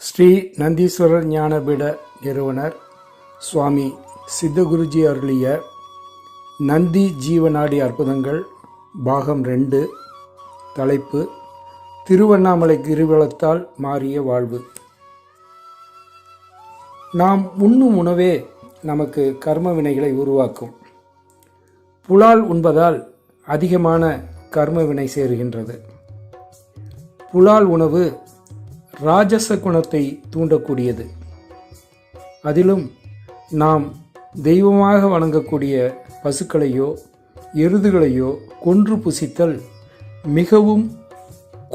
ஸ்ரீ நந்தீஸ்வரர் ஞானபீட நிறுவனர் சுவாமி சித்தகுருஜி அருளிய நந்தி ஜீவநாடி அற்புதங்கள் பாகம் 2. தலைப்பு திருவண்ணாமலை கிரிவலத்தால் மாறிய வாழ்வு. நாம் உண்ணும் உணவே நமக்கு கர்ம வினைகளை உருவாக்கும். புலால் உண்பதால் அதிகமான கர்ம வினை சேருகின்றது. புலால் உணவு ராஜச குணத்தை தூண்டக்கூடியது. அதிலும் நாம் தெய்வமாக வணங்கக்கூடிய பசுக்களையோ எருதுகளையோ கொன்று புசித்தல் மிகவும்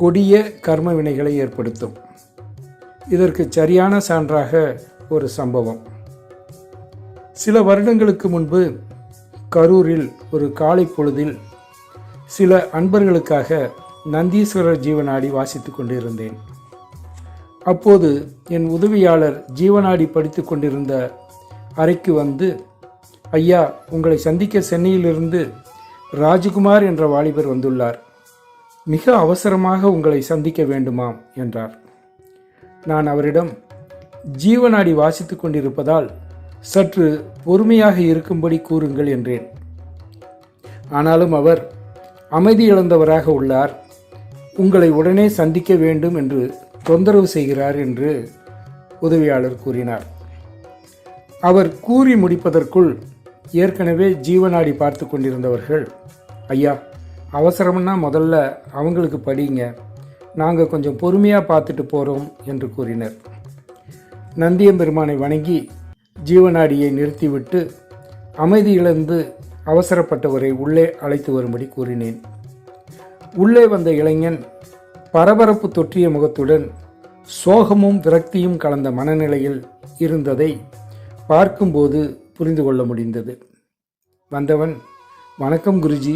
கொடிய கர்ம வினைகளை ஏற்படுத்தும். இதற்கு சரியான சான்றாக ஒரு சம்பவம். சில வருடங்களுக்கு முன்பு கரூரில் ஒரு காலை பொழுதில் சில அன்பர்களுக்காக நந்தீஸ்வரர் ஜீவநாடி வாசித்து கொண்டிருந்தேன். அப்போது என் உதவியாளர் ஜீவநாடி படித்து கொண்டிருந்த அறைக்கு வந்து, ஐயா, உங்களை சந்திக்க சென்னையிலிருந்து ராஜகுமார் என்ற வாலிபர் வந்துள்ளார். மிக அவசரமாக உங்களை சந்திக்க வேண்டுமாம் என்றார். நான் அவரிடம் ஜீவநாடி வாசித்து கொண்டிருப்பதால் சற்று பொறுமையாக இருக்கும்படி கூறுங்கள் என்றேன். ஆனாலும் அவர் அமைதி இழந்தவராக உள்ளார். உங்களை உடனே சந்திக்க வேண்டும் என்று தொந்தரவு செய்கிறார் என்று உதவியாளர் கூறினார். அவர் கூறி முடிப்பதற்குள் ஏற்கனவே ஜீவநாடி பார்த்து கொண்டிருந்தவர்கள், ஐயா, அவசரம்னா முதல்ல அவங்களுக்கு படிங்க, நாங்கள் கொஞ்சம் பொறுமையாக பார்த்துட்டு போகிறோம் என்று கூறினர். நந்தியம்பெருமானை வணங்கி ஜீவநாடியை நிறுத்திவிட்டு அமைதி இழந்து அவசரப்பட்டவரை உள்ளே அழைத்து வரும்படி கூறினேன். உள்ளே வந்த இளைஞன் பரபரப்பு தொற்றிய முகத்துடன் சோகமும் விரக்தியும் கலந்த மனநிலையில் இருந்ததை பார்க்கும்போது புரிந்து கொள்ள முடிந்தது. வந்தவன், வணக்கம் குருஜி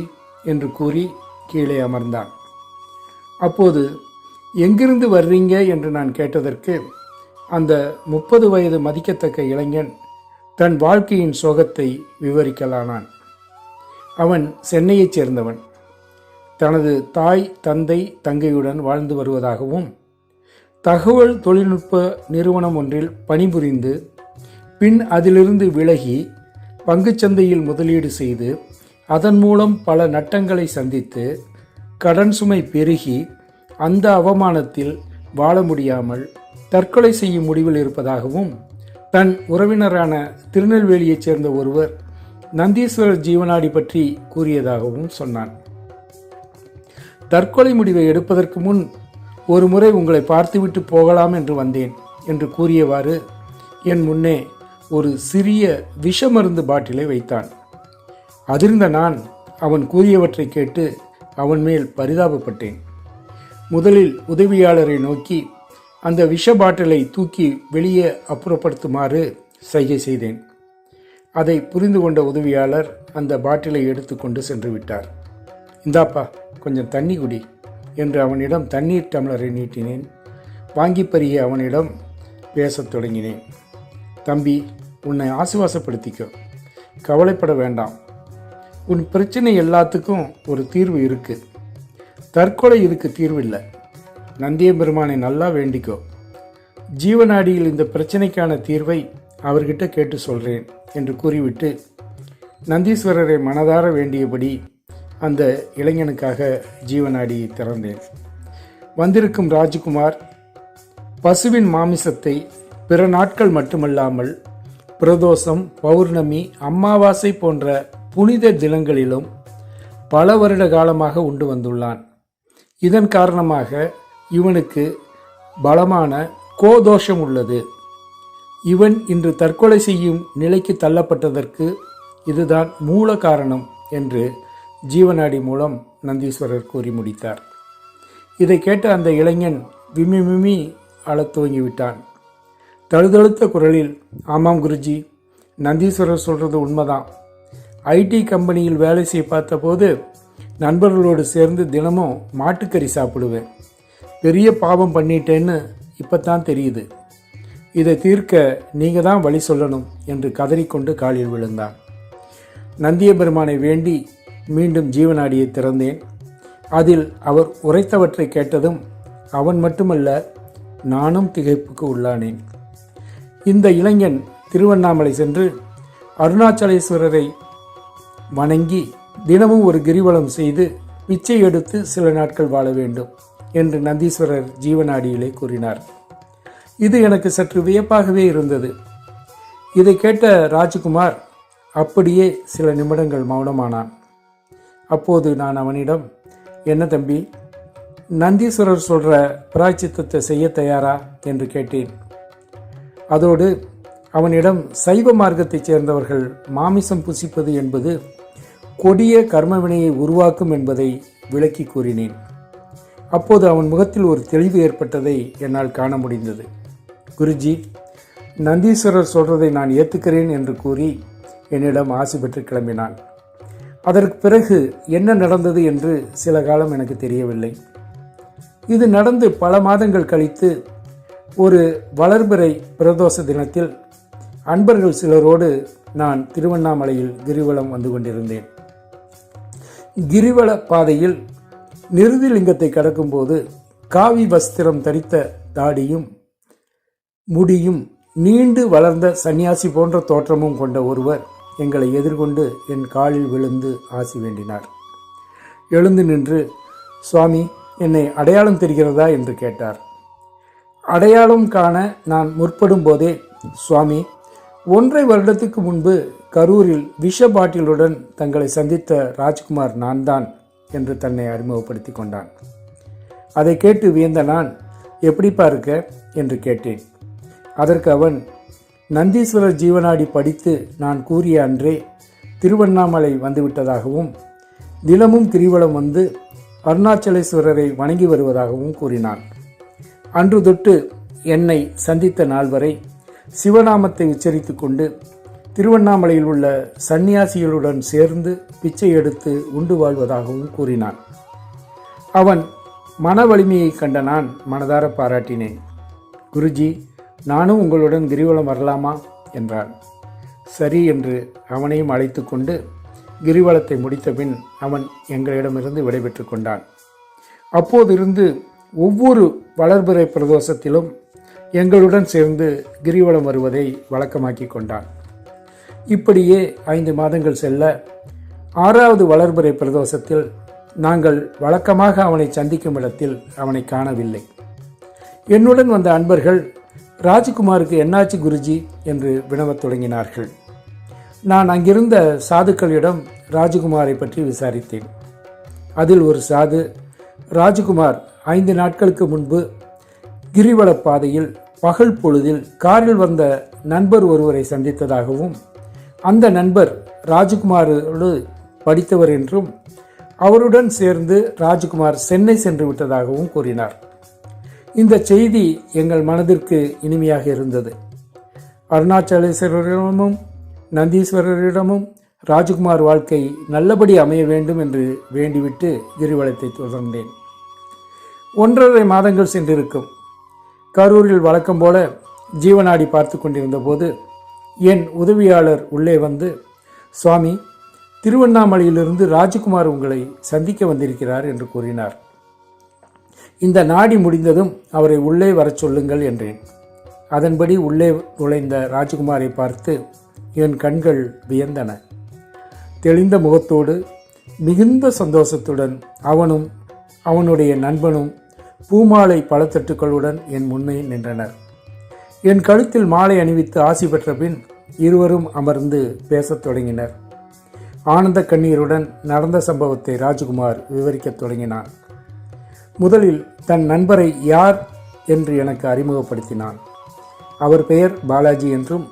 என்று கூறி கீழே அமர்ந்தான். அப்போது எங்கிருந்து வர்றீங்க என்று நான் கேட்டதற்கு அந்த 30 வயது மதிக்கத்தக்க இளைஞன் தன் வாழ்க்கையின் சோகத்தை விவரிக்கலானான். அவன் சென்னையைச் சேர்ந்தவன். தனது தாய், தந்தை, தங்கையுடன் வாழ்ந்து வருவதாகவும், தகவல் தொழில்நுட்ப நிறுவனம் ஒன்றில் பணிபுரிந்து பின் அதிலிருந்து விலகி பங்குச்சந்தையில் முதலீடு செய்து அதன் மூலம் பல நட்டங்களை சந்தித்து கடன் சுமை பெருகி அந்த அவமானத்தில் வாழ முடியாமல் தற்கொலை செய்யும் முடிவில் இருப்பதாகவும், தன் உறவினரான திருநெல்வேலியைச் சேர்ந்த ஒருவர் நந்தீஸ்வரர் ஜீவநாடி பற்றி கூறியதாகவும் சொன்னான். தற்கொலை முடிவை எடுப்பதற்கு முன் ஒரு முறை உங்களை பார்த்துவிட்டு போகலாம் என்று வந்தேன் என்று கூறியவாறு என் முன்னே ஒரு சிறிய விஷ மருந்து பாட்டிலை வைத்தான். அதிர்ந்த நான் அவன் கூறியவற்றை கேட்டு அவன் மேல் பரிதாபப்பட்டேன். முதலில் உதவியாளரை நோக்கி அந்த விஷ பாட்டிலை தூக்கி வெளியே அப்புறப்படுத்துமாறு சைகை செய்தேன். அதை புரிந்து கொண்ட உதவியாளர் அந்த பாட்டிலை எடுத்துக்கொண்டு சென்று விட்டார். இந்தாப்பா, கொஞ்சம் தண்ணி குடி என்று அவனிடம் தண்ணீர் டம்ளரை நீட்டினேன். வாங்கி பருகிய அவனிடம் பேசத் தொடங்கினேன். தம்பி, உன்னை ஆசுவாசப்படுத்திக்கோ, கவலைப்பட வேண்டாம். உன் பிரச்சனை எல்லாத்துக்கும் ஒரு தீர்வு இருக்கு. தற்கொலை இதுக்கு தீர்வு இல்லை. நந்தியம்பெருமானை நல்லா வேண்டிக்கோ. ஜீவநாடியில் இந்த பிரச்சனைக்கான தீர்வை அவர்கிட்ட கேட்டு சொல்கிறேன் என்று கூறிவிட்டு நந்தீஸ்வரரை மனதார வேண்டியபடி அந்த இளைஞனுக்காக ஜீவநாடியை திறந்தேன். வந்திருக்கும் ராஜகுமார் பசுவின் மாமிசத்தை பிற நாட்கள் மட்டுமல்லாமல் பிரதோஷம், பௌர்ணமி, அமாவாசை போன்ற புனித தினங்களிலும் பல வருட காலமாக உண்டு வந்துள்ளான். இதன் காரணமாக இவனுக்கு பலமான கோதோஷம் உள்ளது. இவன் இன்று தற்கொலை செய்யும் நிலைக்கு தள்ளப்பட்டதற்கு இதுதான் மூல காரணம் என்று ஜீவநாடி மூலம் நந்தீஸ்வரர் கூறி முடித்தார். இதை கேட்ட அந்த இளைஞன் விம்மி அழத் துவங்கிவிட்டான். தழுதழுத்த குரலில், ஆமாம் குருஜி, நந்தீஸ்வரர் சொல்கிறது உண்மைதான். ஐடி கம்பெனியில் வேலை செய்ய பார்த்தபோது நண்பர்களோடு சேர்ந்து தினமும் மாட்டுக்கறி சாப்பிடுவேன். பெரிய பாவம் பண்ணிட்டேன்னு இப்போத்தான் தெரியுது. இதை தீர்க்க நீங்கள் தான் வழி சொல்லணும் என்று கதறிக்கொண்டு காலில் விழுந்தான். நந்தியபெருமானை வேண்டி மீண்டும் ஜீவநாடியை திறந்தேன். அதில் அவர் உரைத்தவற்றை கேட்டதும் அவன் மட்டுமல்ல, நானும் திகைப்புக்கு உள்ளானேன். இந்த இளைஞன் திருவண்ணாமலை சென்று அருணாச்சலேஸ்வரரை வணங்கி தினமும் ஒரு கிரிவலம் செய்து பிச்சை எடுத்து சில நாட்கள் வாழ வேண்டும் என்று நந்தீஸ்வரர் ஜீவநாடியிலே கூறினார். இது எனக்கு சற்று வியப்பாகவே இருந்தது. இதை கேட்ட ராஜ்குமார் அப்படியே சில நிமிடங்கள் மௌனமானான். அப்போது நான் அவனிடம், என்ன தம்பி, நந்தீஸ்வரர் சொல்கிற பிராய்ச்சித்தத்தை செய்ய தயாரா என்று கேட்டேன். அதோடு அவனிடம் சைவ மார்க்கத்தைச் சேர்ந்தவர்கள் மாமிசம் புசிப்பது என்பது கொடிய கர்மவினையை உருவாக்கும் என்பதை விளக்கி கூறினேன். அப்போது அவன் முகத்தில் ஒரு தெளிவு ஏற்பட்டதை என்னால் காண முடிந்தது. குருஜி, நந்தீஸ்வரர் சொல்றதை நான் ஏற்றுக்கிறேன் என்று கூறி என்னிடம் ஆசி பெற்று கிளம்பினான். அதற்கு பிறகு என்ன நடந்தது என்று சில காலம் எனக்கு தெரியவில்லை. இது நடந்து பல மாதங்கள் கழித்து ஒரு வளர்பிறை பிரதோஷ தினத்தில் அன்பர்கள் சிலரோடு நான் திருவண்ணாமலையில் கிரிவலம் வந்து கொண்டிருந்தேன். கிரிவல பாதையில் நிருதிலிங்கத்தை கடக்கும்போது காவி வஸ்திரம் தரித்த தாடியும் முடியும் நீண்டு வளர்ந்த சன்னியாசி போன்ற தோற்றமும் கொண்ட ஒருவர் எங்களை எதிர்கொண்டு என் காலில் விழுந்து ஆசி வேண்டினார். எழுந்து நின்று, சுவாமி, என்னை அடையாளம் தெரிகிறதா என்று கேட்டார். அடையாளம் காண நான் முற்படும் போதே, சுவாமி, 1.5 வருடத்துக்கு முன்பு கரூரில் விஷ பாட்டிலுடன் தங்களை சந்தித்த ராஜ்குமார் நான் தான் என்று தன்னை அறிமுகப்படுத்தி கொண்டான். அதை கேட்டு வியந்த நான், எப்படிப்பா இருக்க என்று கேட்டேன். அதற்கு அவன், நந்தீஸ்வரர் ஜீவநாடி படித்து நான் கூறிய அன்றே திருவண்ணாமலை வந்துவிட்டதாகவும் தினமும் கிரிவலம் வந்து அருணாச்சலேஸ்வரரை வணங்கி வருவதாகவும் கூறினான். அன்று தொட்டு என்னை சந்தித்த நாள் வரை சிவநாமத்தை உச்சரித்து கொண்டு திருவண்ணாமலையில் உள்ள சந்நியாசிகளுடன் சேர்ந்து பிச்சை எடுத்து உண்டு வாழ்வதாகவும் கூறினான். அவன் மன வலிமையை கண்ட நான் மனதார பாராட்டினேன். குருஜி, நானும் உங்களுடன் கிரிவலம் வரலாமா என்றான். சரி என்று அவனையும் அழைத்து கொண்டு கிரிவலத்தை முடித்தபின் அவன் எங்களிடமிருந்து விடைபெற்று கொண்டான். அப்போதிருந்து ஒவ்வொரு வளர்பிறை பிரதோஷத்திலும் எங்களுடன் சேர்ந்து கிரிவலம் வருவதை வழக்கமாக்கி கொண்டான். இப்படியே 5 மாதங்கள் செல்ல 6வது வளர்பிறை பிரதோஷத்தில் நாங்கள் வழக்கமாக அவனை சந்திக்கும் இடத்தில் அவனை காணவில்லை. என்னுடன் வந்த அன்பர்கள், ராஜ்குமாருக்கு என்னாச்சு குருஜி என்று வினவத் தொடங்கினார்கள். நான் அங்கிருந்த சாதுக்களிடம் ராஜ்குமாரை பற்றி விசாரித்தேன். அதில் ஒரு சாது, ராஜ்குமார் 5 நாட்களுக்கு முன்பு கிரிவல பாதையில் பகல் பொழுதில் காரில் வந்த நண்பர் ஒருவரை சந்தித்ததாகவும் அந்த நண்பர் ராஜ்குமாரோடு படித்தவர் என்றும் அவருடன் சேர்ந்து ராஜ்குமார் சென்னை சென்று விட்டதாகவும் கூறினார். இந்த செய்தி எங்கள் மனதிற்கு இனிமையாக இருந்தது. அருணாச்சலேஸ்வரரிடமும் நந்தீஸ்வரரிடமும் ராஜ்குமார் வாழ்க்கை நல்லபடி அமைய வேண்டும் என்று வேண்டிவிட்டு கிரிவலத்தை தொடர்ந்தேன். 1.5 மாதங்கள் சென்றிருக்கும். கரூரில் வழக்கம் போல ஜீவநாடி பார்த்து கொண்டிருந்த போது என் உதவியாளர் உள்ளே வந்து, சுவாமி, திருவண்ணாமலையிலிருந்து ராஜ்குமார் உங்களை சந்திக்க வந்திருக்கிறார் என்று கூறினார். இந்த நாடி முடிந்ததும் அவரை உள்ளே வரச் சொல்லுங்கள் என்றேன். அதன்படி உள்ளே நுழைந்த ராஜ்குமாரை பார்த்து என் கண்கள் வியந்தன. தெளிந்த முகத்தோடு மிகுந்த சந்தோஷத்துடன் அவனும் அவனுடைய நண்பனும் பூமாலை பழத்தட்டுக்களுடன் என் முன்னே நின்றனர். என் கழுத்தில் மாலை அணிவித்து ஆசி பெற்ற பின் இருவரும் அமர்ந்து பேசத் தொடங்கினர். ஆனந்த கண்ணீருடன் நடந்த சம்பவத்தை ராஜ்குமார் விவரிக்கத் தொடங்கினான். முதலில் தன் நண்பரை யார் என்று எனக்கு அறிமுகப்படுத்தினான். அவர் பெயர் பாலாஜி என்றும்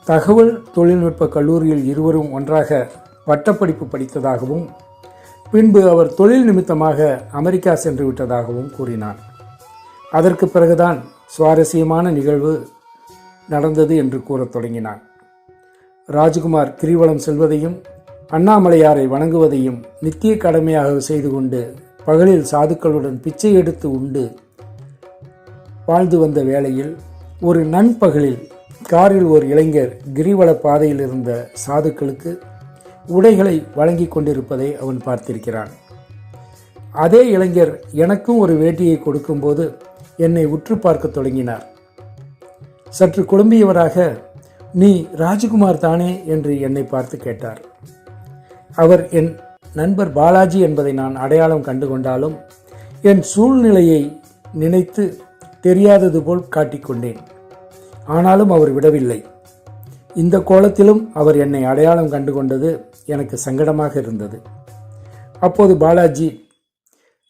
தகவல் தொழில்நுட்ப கல்லூரியில் இருவரும் ஒன்றாக பட்டப்படிப்பு படித்ததாகவும் பின்பு அவர் தொழில் நிமித்தமாக அமெரிக்கா சென்று விட்டதாகவும் கூறினான். அதற்கு பிறகுதான் சுவாரஸ்யமான நிகழ்வு நடந்தது என்று கூறத் தொடங்கினான். ராஜ்குமார் கிரிவலம் செல்வதையும் அண்ணாமலையாரை வணங்குவதையும் நித்திய கடமையாக செய்து கொண்டு பகலில் சாதுக்களுடன் பிச்சை எடுத்து உண்டு வாழ்ந்து வந்த வேளையில் ஒரு நண்பகலில் காரில் ஒரு இளைஞர் கிரிவல பாதையில் இருந்த சாதுக்களுக்கு உடைகளை வழங்கி கொண்டிருப்பதை அவன் பார்த்திருக்கிறான். அதே இளைஞர் எனக்கும் ஒரு வேட்டியை கொடுக்கும்போது என்னை உற்று பார்க்க தொடங்கினார். சற்று குழம்பியவராக, நீ ராஜகுமார் தானே என்று என்னை பார்த்து கேட்டார். அவர் என் நண்பர் பாலாஜி என்பதை நான் அடையாளம் கண்டு கொண்டாலும் என் சூழ்நிலையை நினைத்து தெரியாதது போல் காட்டிக்கொண்டேன். ஆனாலும் அவர் விடவில்லை. இந்த கோலத்திலும் அவர் என்னை அடையாளம் கண்டு கொண்டது எனக்கு சங்கடமாக இருந்தது. அப்போது பாலாஜி,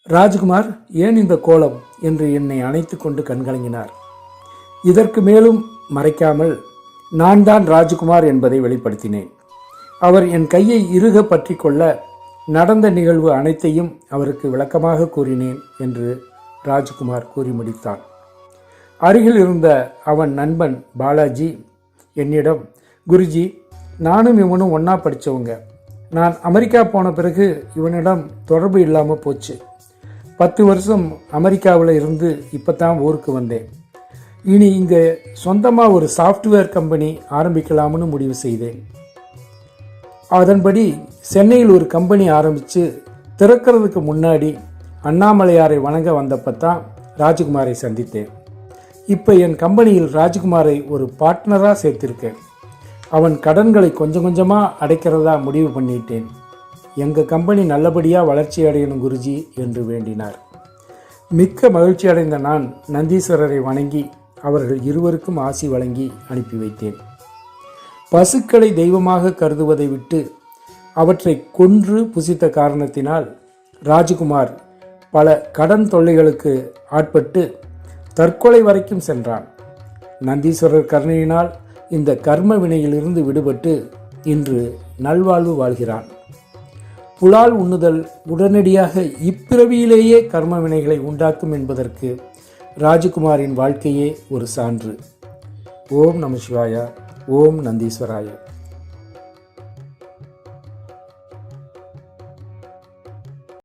ராஜ்குமார், ஏன் இந்த கோலம் என்று என்னை அணைத்து கொண்டு கண்கலங்கினார். இதற்கு மேலும் மறைக்காமல் நான் தான் ராஜ்குமார் என்பதை வெளிப்படுத்தினேன். அவர் என் கையை இறுக பற்றி கொள்ள நடந்த நிகழ்வு அனைத்தையும் அவருக்கு விளக்கமாக கூறினேன் என்று ராஜ்குமார் கூறி முடித்தான். அருகில் இருந்த அவன் நண்பன் பாலாஜி என்னிடம், குருஜி, நானும் இவனும் ஒன்றா படித்தவங்க. நான் அமெரிக்கா போன பிறகு இவனிடம் தொடர்பு இல்லாமல் போச்சு. 10 வருஷம் அமெரிக்காவில் இருந்து இப்போ தான் ஊருக்கு வந்தேன். இனி இங்கே சொந்தமாக ஒரு சாஃப்ட்வேர் கம்பெனி ஆரம்பிக்கலாம்னு முடிவு செய்தேன். அதன்படி சென்னையில் ஒரு கம்பெனி ஆரம்பித்து திறக்கிறதுக்கு முன்னாடி அண்ணாமலையாரை வணங்க வந்தப்போ தான் ராஜ்குமாரை சந்தித்தேன். இப்போ என் கம்பெனியில் ராஜ்குமாரை ஒரு பார்ட்னராக சேர்த்திருக்கேன். அவன் கடன்களை கொஞ்சம் கொஞ்சமாக அடைக்கிறதா முடிவு பண்ணிட்டேன். எங்கள் கம்பெனி நல்லபடியாக வளர்ச்சி அடையணும் குருஜி என்று வேண்டினார். மிக்க மகிழ்ச்சி அடைந்த நான் நந்தீஸ்வரரை வணங்கி அவர்கள் இருவருக்கும் ஆசி வழங்கி அனுப்பி வைத்தேன். பசுக்களை தெய்வமாக கருதுவதை விட்டு அவற்றை கொன்று புசித்த காரணத்தினால் ராஜ்குமார் பல கடன் தொல்லைகளுக்கு ஆட்பட்டு தற்கொலை வரைக்கும் சென்றான். நந்தீஸ்வரர் கருணையினால் இந்த கர்ம வினையிலிருந்து விடுபட்டு இன்று நல்வாழ்வு வாழ்கிறான். புலால் உண்ணுதல் உடனடியாக இப்பிறவியிலேயே கர்ம வினைகளை உண்டாக்கும் என்பதற்கு ராஜ்குமாரின் வாழ்க்கையே ஒரு சான்று. ஓம் நம சிவாய. ஓம் நந்தீஸ்வராய.